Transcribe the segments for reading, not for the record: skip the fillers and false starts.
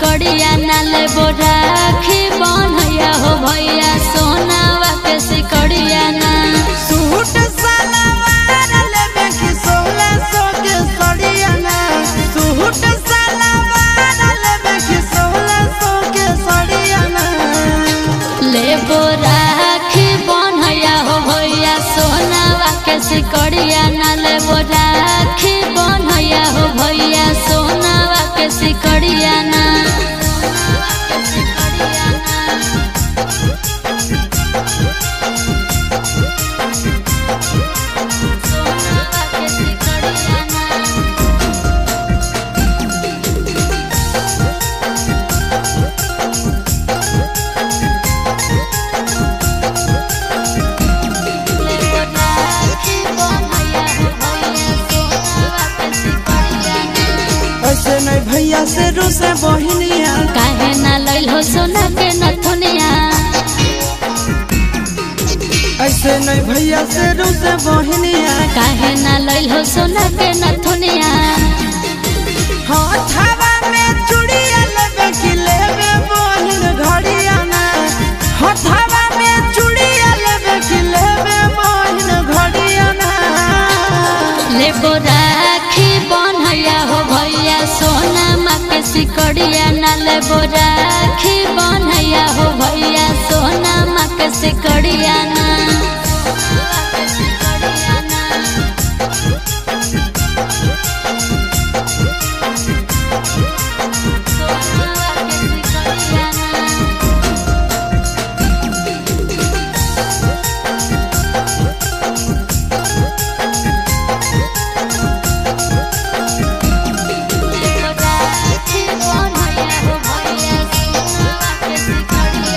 सिकड़िया नाले राखी बनैया हो भैया सोनावा के सिकड़िया ना सूट सलवार लेबे की 1600 के सड़िया ना सूट सलवार लेबे की 1600 के सड़िया ना लेबो राखी बनैया हो भैया सोनावा के सिकड़िया ना लेबो राखी बनैया हो भैया सोनावा के सिकड़िया ना ऐसे नहीं भैया से रूसे बहिनिया काहे ना लइल हो सोना के नथुनिया ऐसे नहीं भैया से रूसे बहिनिया काहे ना लइल हो सोना के नथुनिया हथवा में चूड़िया लेबे की लेबे बहिन घड़िया ना हथवा में चूड़िया लेबे की लेबे बहिन घड़िया ना लेबो राखी बनैया हो भैया सोना माँ के सिकड़िया ना लेबो राखी बनैया हो भैया सोना माँ के सिकड़िया ना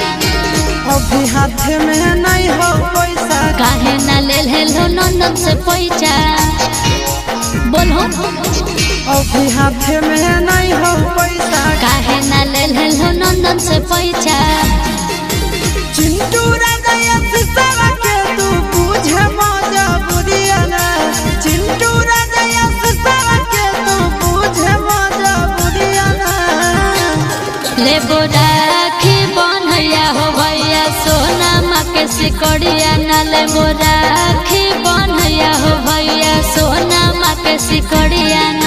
अभी हाथ में नहीं हो पैसा काहे ना ले लो नंदन से पैसा बोलो अभी हाथ में नहीं हो पैसा काहे ना ले लो नंदन से पैसा चिंटू राजा सिसवा के तू बुझे मजा बुरिया ना चिंटू राजा सिसवा के तू बुझे मजा बुरिया ना लेबो राखी बनैया हो भैया सोना माँ के सिकड़िया ना लेबो राखी बनैया हो भैया सोना माँ के सिकड़िया ना।